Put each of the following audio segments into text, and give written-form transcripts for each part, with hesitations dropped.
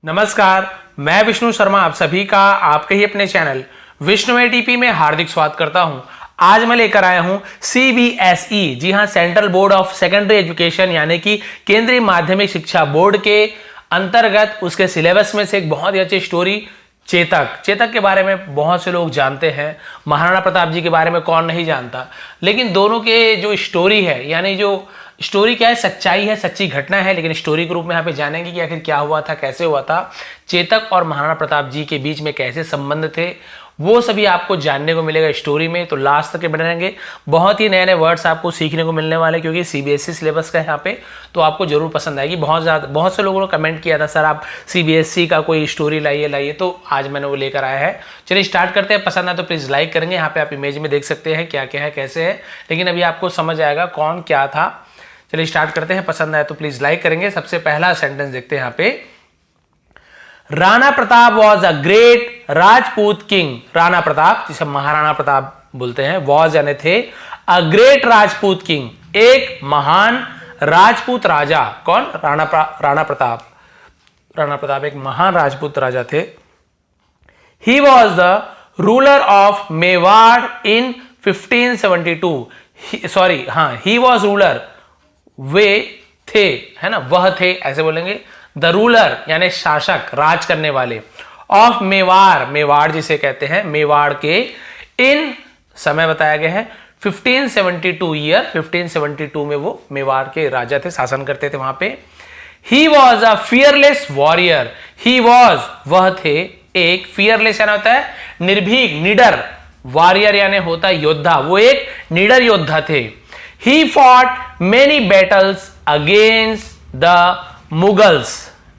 नमस्कार, मैं विष्णु शर्मा आप सभी का आपके ही अपने चैनल विष्णु एटीपी में हार्दिक स्वागत करता हूं। आज मैं लेकर आया हूं सीबीएसई, जी हां, central board of secondary education यानी कि केंद्रीय माध्यमिक शिक्षा बोर्ड के अंतर्गत उसके सिलेबस में से एक बहुत ही अच्छी स्टोरी चेतक के बारे में बहुत से लोग जानते हैं। महाराणा प्रताप जी के बारे में कौन नहीं जानता, लेकिन दोनों के जो स्टोरी है, यानी जो स्टोरी क्या है, सच्चाई है, सच्ची घटना है, लेकिन स्टोरी के रूप में यहाँ पे जानेंगे कि आखिर क्या हुआ था, कैसे हुआ था, चेतक और महाराणा प्रताप जी के बीच में कैसे संबंध थे, वो सभी आपको जानने को मिलेगा स्टोरी में। तो लास्ट तक बने रहेंगे। बहुत ही नए नए वर्ड्स आपको सीखने को मिलने वाले, क्योंकि सीबीएसई सिलेबस का है यहाँ पे, तो आपको जरूर पसंद आएगी। बहुत से लोगों ने कमेंट किया था, सर आप सीबीएसई का कोई स्टोरी लाइए, तो आज मैंने वो लेकर आया है। चलिए स्टार्ट करते हैं। पसंद आए तो प्लीज़ लाइक करेंगे। यहाँ पे आप इमेज में देख सकते हैं क्या क्या है, कैसे है, लेकिन अभी आपको समझ आएगा कौन क्या था। चलिए स्टार्ट करते हैं। पसंद आए तो प्लीज लाइक करेंगे। सबसे पहला सेंटेंस देखते हैं यहाँ पे, Rana Pratap was a great Rajput king. Rana Pratap, जिसे महाराणा प्रताप बोलते हैं, वॉज यानी थे, अ ग्रेट राजपूत किंग, एक महान राजपूत राजा। कौन? राणा प्रताप। राणा प्रताप एक महान राजपूत राजा थे। He was the ruler of Mewar in 1572। Sorry, हाँ, ही वॉज रूलर, वे थे, है ना, वह थे, ऐसे बोलेंगे। द रूलर यानी शासक, राज करने वाले, ऑफ मेवाड़, मेवाड़ जिसे कहते हैं, मेवाड़ के, इन समय बताया गया है 1572 ईयर, 1572 में वो मेवाड़ के राजा थे, शासन करते थे वहां पे। He was a fearless warrior. He was, वह थे, एक, फियरलेस यानी होता है निर्भीक, निडर, वॉरियर यानी होता है योद्धा, वो एक निडर योद्धा थे। He fought many battles against the Mughals।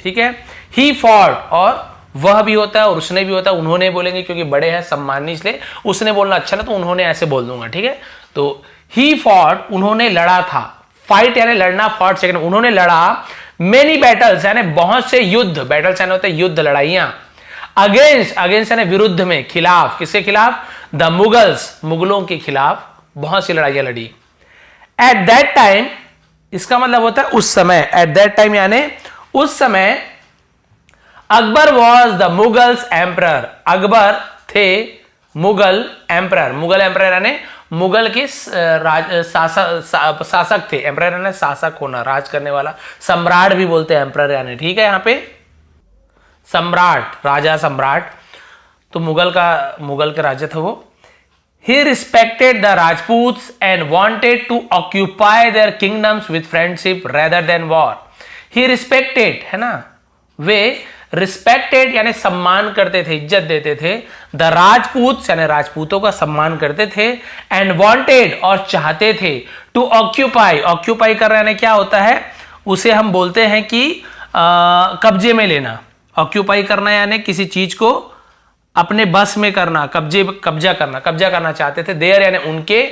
ठीक है, he fought, और वह भी होता है और उसने भी होता है। उन्होंने बोलेंगे क्योंकि बड़े हैं, सम्मानी, इसलिए उसने बोलना अच्छा ना, तो उन्होंने ऐसे बोल दूंगा। ठीक है, तो he fought, उन्होंने लड़ा था, फाइट यानी लड़ना, फॉट सेकंड, उन्होंने लड़ा, many battles यानी बहुत से युद्ध, battles यानी होता है युद्ध, लड़ाइयां, against, against यानी विरुद्ध में, खिलाफ, किसके खिलाफ? the Mughals, मुगलों के खिलाफ बहुत सी लड़ाइयां लड़ी। एट दैट टाइम, इसका मतलब होता है उस समय, एट दैट टाइम यानी उस समय, Akbar was the Mughals emperor, Akbar थे मुगल एम्परर। मुगल एम्परर यानी मुगल के शासक थे। एम्परर यानी शासक होना, राज करने वाला, सम्राट भी बोलते हैं एम्परर यानी। ठीक है, यहां पे सम्राट, राजा, सम्राट, तो मुगल के राजा था वो। He respected the Rajputs and wanted to occupy their kingdoms with friendship rather than war। He respected, है ना, वे respected यानी सम्मान करते थे, इज्जत देते थे, the Rajputs यानी राजपूतों का सम्मान करते थे, and wanted और चाहते थे, to occupy कर रहे हैं क्या होता है, उसे हम बोलते हैं कि कब्जे में लेना। ऑक्यूपाई करना यानी किसी चीज को अपने बस में करना, कब्जा करना चाहते थे। देयर यानी उनके,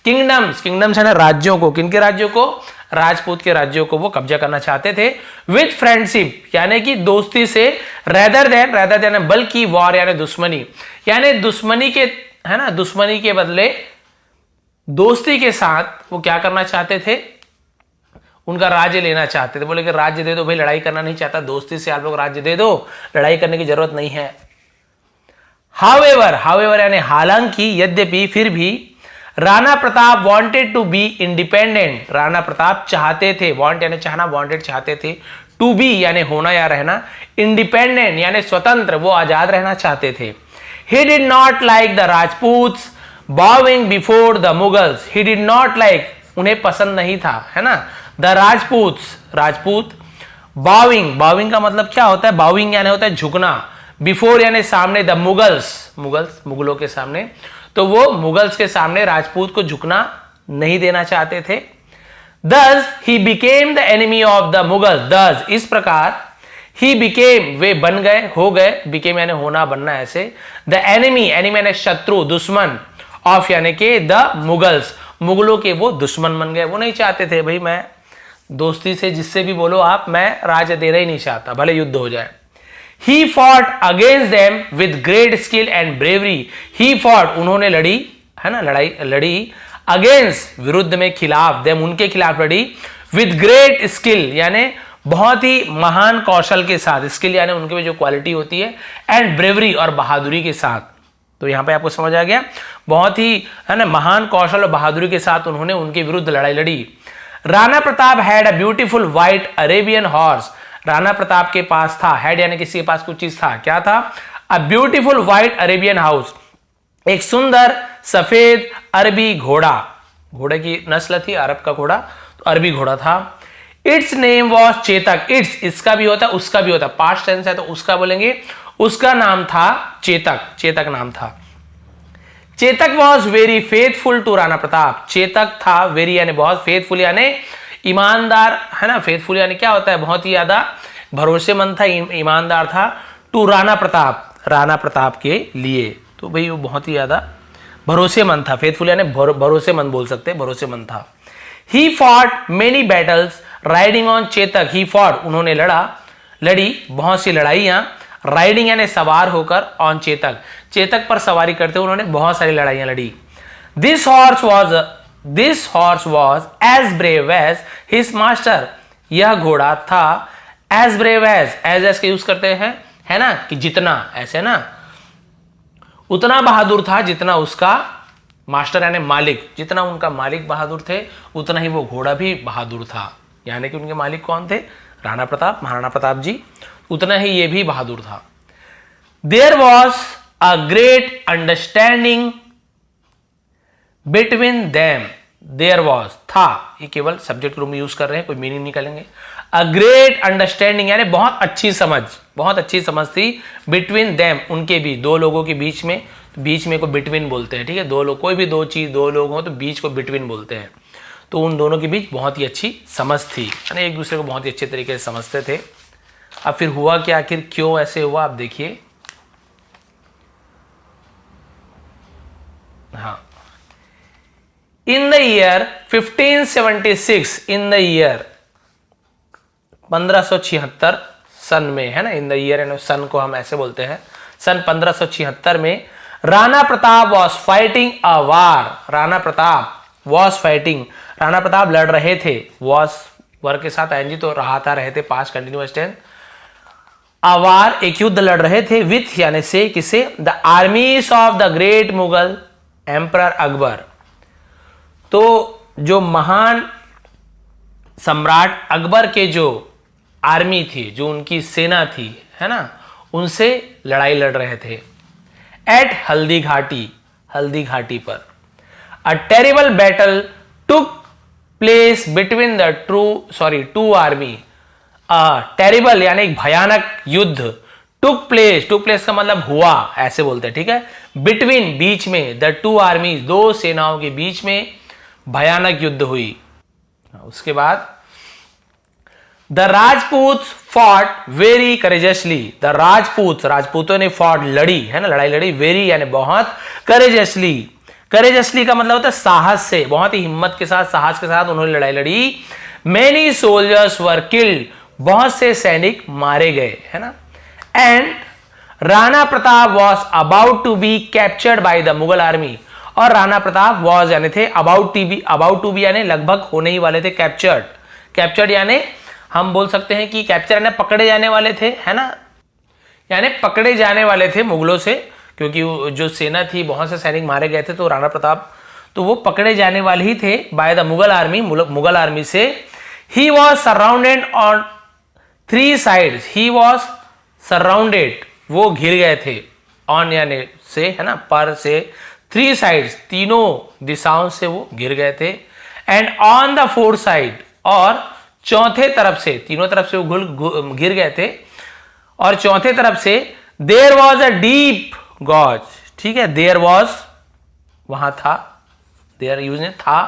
किंगडम्स यानी राज्यों को, किनके राज्यों को? राजपूत के राज्यों को वो कब्जा करना चाहते थे। विद फ्रेंडशिप यानी कि दोस्ती से, रेदर देन बल्कि, वॉर यानी दुश्मनी, यानी दुश्मनी के, है ना, दुश्मनी के बदले दोस्ती के साथ वो क्या करना चाहते थे? उनका राज्य लेना चाहते थे। बोले कि राज्य दे दो भाई, लड़ाई करना नहीं चाहता, दोस्ती से आप लोग राज्य दे दो, लड़ाई करने की जरूरत नहीं है। However यानी हालांकि, यद्यपि, फिर भी, Rana Pratap wanted to be independent. Rana Pratap चाहते थे, वांट यानी चाहना, वांटेड चाहते थे, टू बी यानी होना या रहना, इंडिपेंडेंट यानी स्वतंत्र, वो आजाद रहना चाहते थे। He did not like the Rajputs bowing before the Mughals। He did not like, उन्हें पसंद नहीं था, है ना, the Rajputs, राजपूत, bowing का मतलब क्या होता है? bowing यानी होता है झुकना, बिफोर यानी सामने, द मुगलों के सामने, तो वो मुगल्स के सामने राजपूत को झुकना नहीं देना चाहते थे। Thus he became the enemy of the Mughals। Thus इस प्रकार, he became वे बन गए, हो गए, became यानी होना, बनना, ऐसे, the enemy यानी शत्रु, दुश्मन, of यानी के the Mughals, मुगलों के वो दुश्मन बन गए। वो नहीं चाहते थे भाई, मैं दोस्ती से जिससे भी बोलो आप, मैं राज्य देना ही नहीं चाहता, भले युद्ध हो जाए। He fought against them with great skill and bravery। He fought, उन्होंने लड़ी, है ना, लड़ी, against विरुद्ध में, खिलाफ, them उनके खिलाफ लड़ी, with great skill यानी बहुत ही महान कौशल के साथ, स्किल यानी उनके में जो क्वालिटी होती है, एंड ब्रेवरी और बहादुरी के साथ। तो यहां पे आपको समझ आ गया, बहुत ही है ना महान कौशल और बहादुरी के साथ उन्होंने उनके विरुद्ध लड़ाई लड़ी। Rana Pratap had a beautiful white Arabian horse. Rana Pratap के पास था, हैड यानी किसी के पास कुछ चीज था, क्या था? A beautiful white Arabian house, एक सुंदर सफेद अरबी घोड़ा। घोड़े की नस्ल थी अरब का घोड़ा, तो अरबी घोड़ा था। It's name was Chetak. It's, इसका भी होता है उसका भी होता है, पास्ट टेंस है तो उसका बोलेंगे। उसका नाम था चेतक, चेतक नाम था। Chetak was very faithful to Rana Pratap. Chetak था वेरी यानी बहुत, फेथफुल यानी ईमानदार, है ना। फेथफुल यानी क्या होता है? बहुत ही ज्यादा भरोसेमंद था, ईमानदार था। टू राणा प्रताप, राणा प्रताप के लिए। तो भाई वो बहुत ही ज्यादा भरोसेमंद था। फेथफुल यानी भरोसेमंद बोल सकते हैं, भरोसेमंद था। He fought many battles riding on Chetak. He fought, उन्होंने लड़ी बहुत सी लड़ाइयां, राइडिंग यानी सवार होकर, ऑन चेतक, चेतक पर सवारी करते उन्होंने बहुत सारी लड़ाइयां लड़ी। This horse was as brave as his master. यह घोड़ा था एज ब्रेव एज के यूज करते हैं, है ना, कि जितना, ऐसे ना, उतना बहादुर था जितना उसका मास्टर यानी मालिक, जितना उनका मालिक बहादुर थे उतना ही वो घोड़ा भी बहादुर था। यानी कि उनके मालिक कौन थे? राणा प्रताप, महाराणा प्रताप जी, उतना ही ये भी बहादुर था। There was a great understanding between them. There was, था, ये केवल सब्जेक्ट रूप में यूज कर रहे हैं, कोई मीनिंग निकालेंगे। अ ग्रेट अंडरस्टैंडिंग यानी बहुत अच्छी समझ, बहुत अच्छी समझ थी। बिटवीन देम, उनके भी, दो लोगों के बीच में, बीच में को बिटवीन बोलते हैं, ठीक है। दो लोग, कोई भी दो चीज, दो लोग हो तो बीच को बिटवीन बोलते हैं। तो उन दोनों के बीच बहुत ही अच्छी समझ थी, यानी एक दूसरे को बहुत ही अच्छे तरीके से समझते थे। अब फिर हुआ क्या, आखिर क्यों ऐसे हुआ, आप देखिए। हाँ, in the year 1576, in the year 1576 सन में, है ना, इन द ईयर, सन को हम ऐसे बोलते हैं, सन 1576 में Rana Pratap was fighting a war. Rana Pratap was fighting, Rana Pratap लड़ रहे थे, वॉज वर्ग के साथ आएंगे तो रहा था, रहे थे, पास्ट कंटिन्यूअस टेंस। अ वार, एक युद्ध लड़ रहे थे, विथ यानी से, किसे? The armies of the great Mughal emperor Akbar. तो जो महान सम्राट अकबर के जो आर्मी थी, जो उनकी सेना थी, है ना, उनसे लड़ाई लड़ रहे थे। एट हल्दी घाटी, हल्दी घाटी पर। A terrible battle took place between the two army. Terrible यानी एक भयानक युद्ध, टुक प्लेस का मतलब हुआ, ऐसे बोलते हैं, ठीक है। बिटवीन, बीच में, द टू आर्मीज, दो सेनाओं के बीच में भयानक युद्ध हुई। उसके बाद the Rajput fought very courageously. The राजपूतों ने फॉट, लड़ी, है ना, लड़ाई लड़ी, वेरी यानी बहुत, करेजसली, करेजसली का मतलब होता है साहस से, बहुत ही हिम्मत के साथ, साहस के साथ उन्होंने लड़ाई लड़ी। मेनी सोल्जर्स वर किल्ड, बहुत से सैनिक मारे गए, है ना। And Rana Pratap was about to be captured by the Mughal army. और राणा प्रताप वॉज यानी थे, अबाउट टू बी यानी लगभग होने ही वाले थे, कैप्चर्ड यानी हम बोल सकते हैं कि कैप्चर यानी पकड़े जाने वाले थे, है ना, यानी पकड़े जाने वाले थे मुगलों से, क्योंकि जो सेना थी, बहुत से सैनिक मारे गए थे, तो राणा प्रताप तो वो पकड़े जाने वाले ही थे by the Mughal army, Mughal army से। He was surrounded on 3 sides. He was surrounded, वो घिर गए थे, ऑन यानी से, है ना, पर से, 3 साइड्स, तीनों दिशाओं से वो घिर गए थे। And on the 4th side, और चौथे तरफ से, तीनों तरफ से वो घिर गए थे, और चौथे तरफ से there was a deep gorge, ठीक है, देयर वॉज वहां था, देयर यूज ने था,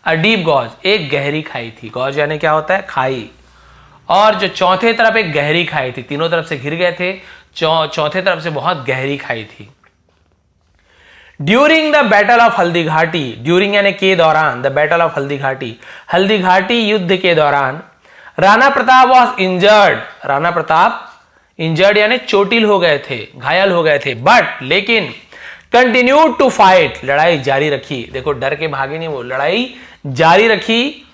अ डीप गॉज, एक गहरी खाई थी। गॉज यानी क्या होता है? खाई। और जो चौथे तरफ एक गहरी खाई थी, तीनों तरफ से घिर गए थे, चौथे तरफ से बहुत गहरी खाई थी। During the battle of Haldi Ghati, during यानी के दौरान, the battle of Haldi Ghati, Haldi Ghati युद्ध के दौरान, Rana Pratap was injured. Rana Pratap injured यानी चोटिल हो गए थे, घायल हो गए थे, बट लेकिन कंटिन्यू टू फाइट, लड़ाई जारी रखी। देखो, डर के भागे नहीं, वो लड़ाई जारी रखी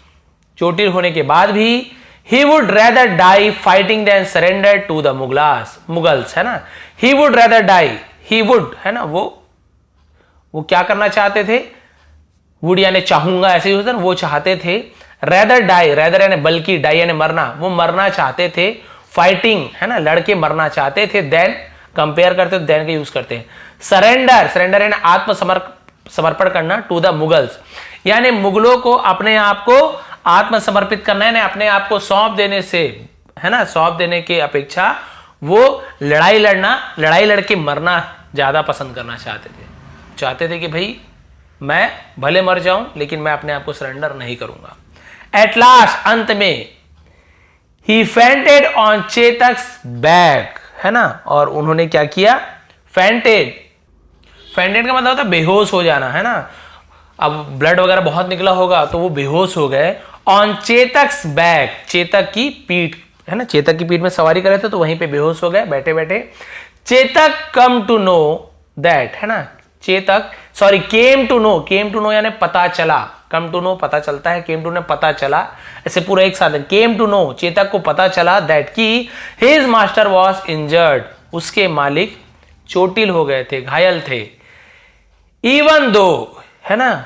चोटिल होने के बाद भी। He would rather die fighting than surrender to the Mughals, है ना। He would rather die, he would, है ना, वो क्या करना चाहते थे, वुड यानी चाहूंगा, ऐसे ही होता है ना, वो चाहते थे। रेदर डाई, रेदर यानी बल्कि, डाई यानी मरना, वो मरना चाहते थे। फाइटिंग, है ना, लड़के मरना चाहते थे। देन कंपेयर करते तो देन का यूज करते हैं। सरेंडर, सरेंडर यानी आत्मसमर्पण करना टू द मुगल्स, यानी मुगलों को अपने आप को आत्मसमर्पित करना है, अपने आप को सौंप देने से, है ना, सौंप देने की अपेक्षा वो लड़ाई लड़के मरना ज्यादा पसंद करना चाहते थे कि भाई मैं भले मर जाऊं लेकिन मैं अपने आप को सरेंडर नहीं करूंगा। एट लास्ट, अंत में, ही फेंटेड ऑन चेतक्स बैक, है ना, और उन्होंने क्या किया, फेंटेड का मतलब होता है बेहोश हो जाना, है ना। अब ब्लड वगैरह बहुत निकला होगा तो वो बेहोश हो गए। ऑन चेतक्स बैक, चेतक की पीठ, है ना, चेतक की पीठ में सवारी कर रहे थे तो वहीं पे बेहोश हो गए बैठे बैठे। Chetak come to know that, है ना, Chetak sorry came to know यानी पता चला, कम टू नो पता चलता है, केम टू नो पता चला, ऐसे पूरा एक साथ। केम टू नो, चेतक को पता चला दैट की हिज मास्टर वॉज इंजर्ड, उसके मालिक चोटिल हो गए थे, घायल थे। इवन दो, है ना,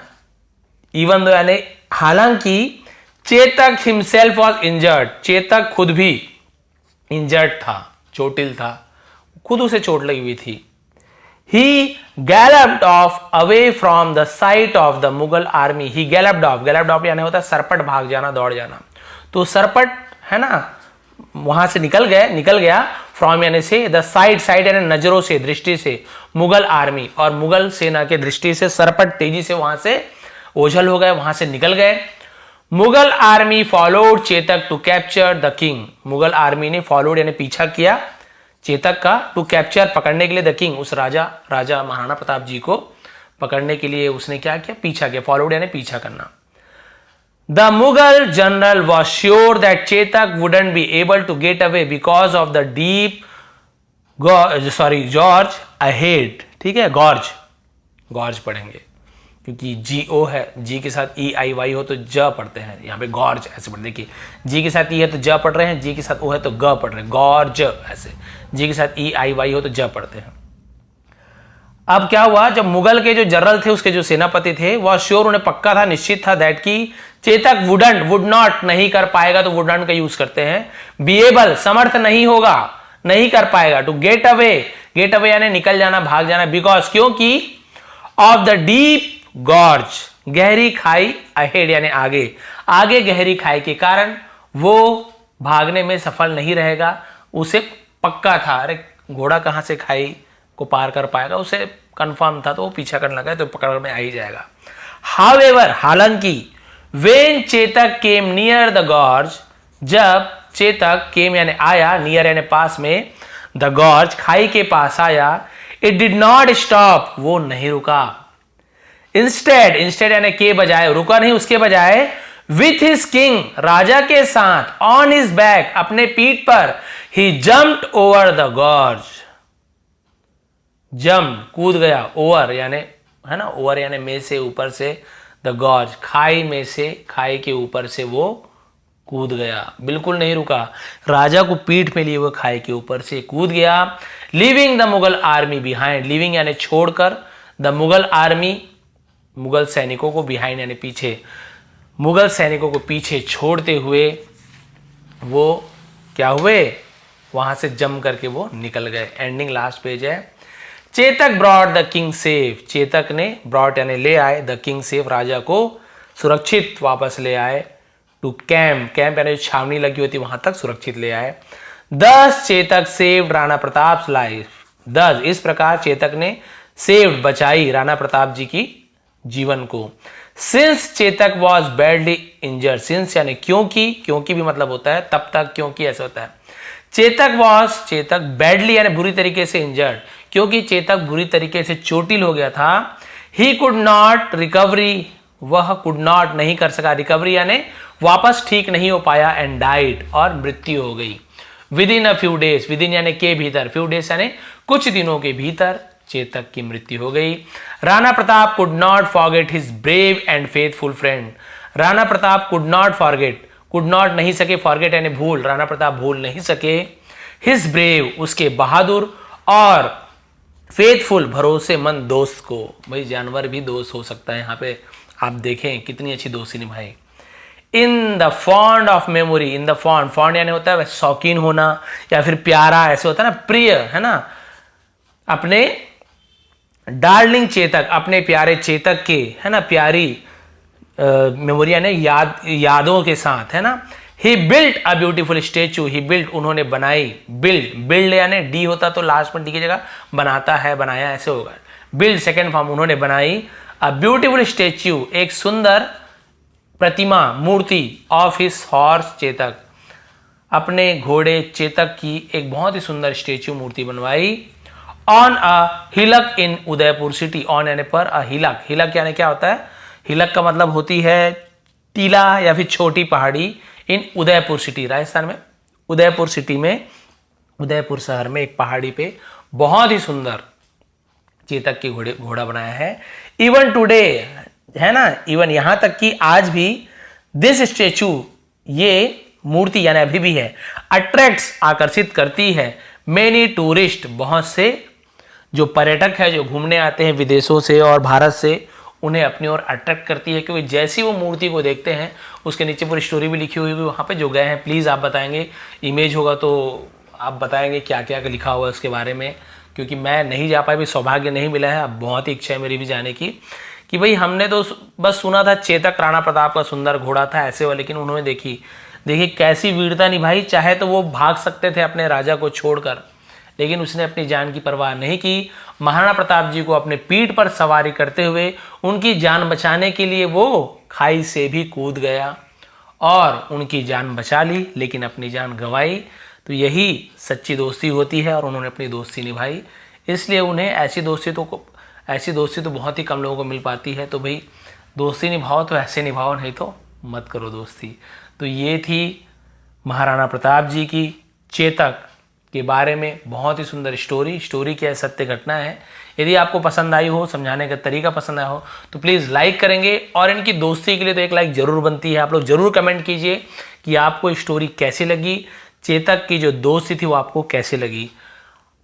इवन दो यानी हालांकि, Chetak himself was injured, Chetak खुद भी इंजर्ड था, चोटिल था, खुद उसे चोट लगी हुई थी। He galloped off away from the sight of the Mughal army. He galloped off यानी होता है सरपट, भाग जाना, दौड़ जाना। तो सरपट, है ना, वहां से निकल गया। फ्रॉम यानी से, द साइड यानी नजरों से, दृष्टि से, मुगल आर्मी और मुगल सेना के दृष्टि से सरपट तेजी से वहां से ओझल हो गए, वहां से निकल गए। Mughal army followed Chetak to capture the king, Mughal army ने फॉलोड यानी पीछा किया चेतक का, टू कैप्चर पकड़ने के लिए, द किंग उस राजा महाराणा प्रताप जी को पकड़ने के लिए उसने क्या किया, पीछा किया। फॉलोड यानी पीछा करना। The Mughal general was sure that Chetak wouldn't be able to get away because of the deep gorge ahead, ठीक है, गॉर्ज पढ़ेंगे क्योंकि GO है, जी के साथ EIY हो तो ज पढ़ते हैं, यहाँ पे गॉर्ज ऐसे पढ़ते, देखिए जी के साथ ई है तो ज पढ़ रहे हैं, जी के साथ ओ है तो ग पढ़ रहे हैं, गॉर्ज ऐसे, जी के साथ EIY हो तो ज पढ़ते हैं। अब क्या हुआ, जब मुगल के जो जनरल थे, उसके जो सेनापति थे, वह श्योर, उन्हें पक्का था, निश्चित था दैट की चेतक वुड नॉट नहीं कर पाएगा, तो वुडंट का यूज करते हैं। बी एबल समर्थ नहीं होगा, नहीं कर पाएगा। टू गेट अवे यानी निकल जाना, भाग जाना। बिकॉज क्योंकि ऑफ द डीप गॉर्ज गहरी खाई, अहेड यानी आगे गहरी खाई के कारण वो भागने में सफल नहीं रहेगा। उसे पक्का था, अरे घोड़ा कहां से खाई को पार कर पाएगा, उसे कंफर्म था, तो वो पीछा करने लगा, तो पकड़ में आ ही जाएगा। हाउएवर हालांकि, when Chetak came near the gorge, जब चेतक केम यानी आया, नियर यानी पास में, द गॉर्ज खाई के पास आया, इट डिड नॉट स्टॉप, वो नहीं रुका। इंस्टेड यानी के बजाय, रुका नहीं, उसके बजाय, विथ हिज किंग राजा के साथ, ऑन हिज बैक अपने पीठ पर, he jumped over the gorge, jump कूद गया, ओवर यानी, है ना, ओवर यानी में से, ऊपर से, द गॉर्ज खाई में से, खाई के ऊपर से वो कूद गया, बिल्कुल नहीं रुका, राजा को पीठ में लिए वो खाई के ऊपर से कूद गया। Leaving the Mughal army behind, leaving यानी छोड़कर, द मुगल आर्मी मुगल सैनिकों को, बिहाइंड यानी पीछे, मुगल सैनिकों को पीछे छोड़ते हुए वो क्या हुए, वहां से जम करके वो निकल गए। एंडिंग लास्ट पेज है। Chetak brought the king safe, Chetak ने ब्रॉट यानी ले आए, द किंग सेफ राजा को सुरक्षित वापस ले आए, टू कैंप यानी छावनी लगी होती वहां तक सुरक्षित ले आए। दस चेतक सेव्ड राणा प्रताप लाइफ, दस इस प्रकार चेतक ने सेव्ड बचाई राणा प्रताप जी की जीवन को। Since Chetak was badly injured, since यानी क्योंकि भी मतलब होता है तब तक, क्योंकि ऐसा होता है। चेतक बैडली यानी बुरी तरीके से इंजर्ड, क्योंकि चेतक बुरी तरीके से चोटिल हो गया था। ही कुड नॉट रिकवरी, वह कुड नॉट नहीं कर सका, रिकवरी यानी वापस ठीक नहीं हो पाया, एंड डाइड और मृत्यु हो गई। With in a few days, with in यानी के भीतर, फ्यू डेज यानी कुछ दिनों के भीतर चेतक की मृत्यु हो गई। Rana Pratap could not forget his brave and faithful friend, Rana Pratap could could not नहीं सके, फॉरगेट यानी भूल, राणा प्रताप भूल नहीं सके, हिज ब्रेव उसके बहादुर और फेथफुल भरोसेमंद दोस्त को। भाई जानवर भी दोस्त हो सकता है, यहाँ पे आप देखें कितनी अच्छी दोस्ती निभाई। In the fond of memory, in the fond, fond यानी होता है शौकीन होना या फिर प्यारा, ऐसे होता है ना, प्रिय, है ना, अपने डार्लिंग चेतक, अपने प्यारे चेतक के, है ना, प्यारी मेमोरी यानी यादों के साथ, है ना। He built a beautiful statue, he built उन्होंने बनाई, बिल्ड यानी डी होता तो लास्ट में डी की जगह बनाता है, बनाया ऐसे होगा, बिल्ड सेकेंड फॉर्म, उन्होंने बनाई अ ब्यूटीफुल स्टेच्यू, एक सुंदर प्रतिमा, मूर्ति, ऑफ हिज हॉर्स चेतक, अपने घोड़े चेतक की एक बहुत ही सुंदर स्टेच्यू मूर्ति बनवाई। On a hillock in Udaipur city, on यानी पर, अ हिलक, हिलक यानी क्या होता है, हिलक का मतलब होती है टीला या फिर छोटी पहाड़ी, इन उदयपुर सिटी, राजस्थान में उदयपुर सिटी में, उदयपुर शहर में एक पहाड़ी पे बहुत ही सुंदर चेतक की घोड़ा बनाया है। इवन टुडे, है ना, इवन यहां तक कि आज भी दिस स्टेचू, ये मूर्ति यानी अभी भी है, अट्रैक्ट्स आकर्षित करती है, मेनी टूरिस्ट, बहुत से जो पर्यटक है जो घूमने आते हैं विदेशों से और भारत से, उन्हें अपनी ओर अट्रैक्ट करती है, क्योंकि जैसी वो मूर्ति को देखते हैं उसके नीचे पूरी स्टोरी भी लिखी हुई होगी वहाँ पे जो गए हैं। प्लीज़ आप बताएंगे, इमेज होगा तो आप बताएंगे क्या क्या लिखा हुआ है उसके बारे में, क्योंकि मैं नहीं जा पाया, भी सौभाग्य नहीं मिला है। अब बहुत ही इच्छा है मेरी भी जाने की, कि भाई हमने तो बस सुना था चेतक राणा प्रताप का सुंदर घोड़ा था ऐसे वाला, लेकिन उन्होंने देखिए कैसी वीरता निभाई। चाहे तो वो भाग सकते थे अपने राजा को छोड़कर, लेकिन उसने अपनी जान की परवाह नहीं की। महाराणा प्रताप जी को अपने पीठ पर सवारी करते हुए उनकी जान बचाने के लिए वो खाई से भी कूद गया और उनकी जान बचा ली, लेकिन अपनी जान गंवाई। तो यही सच्ची दोस्ती होती है और उन्होंने अपनी दोस्ती निभाई। इसलिए उन्हें ऐसी दोस्ती तो बहुत ही कम लोगों को मिल पाती है। तो भाई दोस्ती निभाओ तो ऐसे निभाओ, नहीं तो मत करो दोस्ती। तो ये थी महाराणा प्रताप जी की चेतक के बारे में बहुत ही सुंदर स्टोरी क्या है, सत्य घटना है। यदि आपको पसंद आई हो, समझाने का तरीका पसंद आया हो, तो प्लीज़ लाइक करेंगे, और इनकी दोस्ती के लिए तो एक लाइक जरूर बनती है। आप लोग जरूर कमेंट कीजिए कि आपको स्टोरी कैसी लगी, चेतक की जो दोस्ती थी वो आपको कैसी लगी।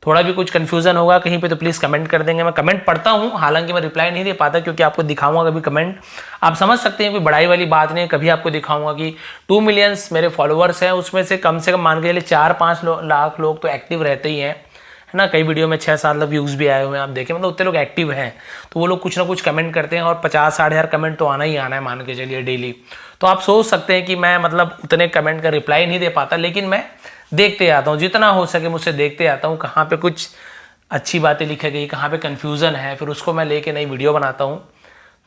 थोड़ा भी कुछ कन्फ्यूजन होगा कहीं पे तो प्लीज़ कमेंट कर देंगे। मैं कमेंट पढ़ता हूँ, हालांकि मैं रिप्लाई नहीं दे पाता क्योंकि आपको दिखाऊंगा कभी कमेंट, आप समझ सकते हैं कोई बड़ाई वाली बात नहीं है। कभी आपको दिखाऊंगा कि 2 मिलियन मेरे फॉलोअर्स हैं, उसमें से कम मान के चलिए 4-5 लाख लोग तो एक्टिव रहते ही हैं, है ना। कई वीडियो में 6-7 लाख व्यूज़ भी आए हुए हैं, आप देखें, मतलब उतने लोग एक्टिव हैं, तो वो लोग कुछ ना कुछ कमेंट करते हैं, और 50-60 हज़ार कमेंट तो आना ही आना है, मान के चलिए डेली। तो आप सोच सकते हैं कि मैं मतलब उतने कमेंट का रिप्लाई नहीं दे पाता, लेकिन मैं देखते आता हूँ, जितना हो सके मुझसे देखते आता हूँ, कहाँ पे कुछ अच्छी बातें लिखी गई, कहाँ पे कन्फ्यूज़न है, फिर उसको मैं लेके नई वीडियो बनाता हूँ।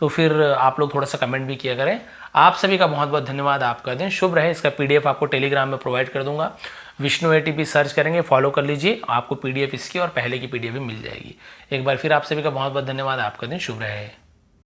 तो फिर आप लोग थोड़ा सा कमेंट भी किया करें। आप सभी का बहुत बहुत धन्यवाद, आपका दिन शुभ रहे। इसका PDF आपको टेलीग्राम में प्रोवाइड कर दूंगा, विष्णु ATP सर्च करेंगे, फॉलो कर लीजिए, आपको PDF इसकी और पहले की PDF भी मिल जाएगी। एक बार फिर आप सभी का बहुत बहुत धन्यवाद, आपका दिन शुभ रहे।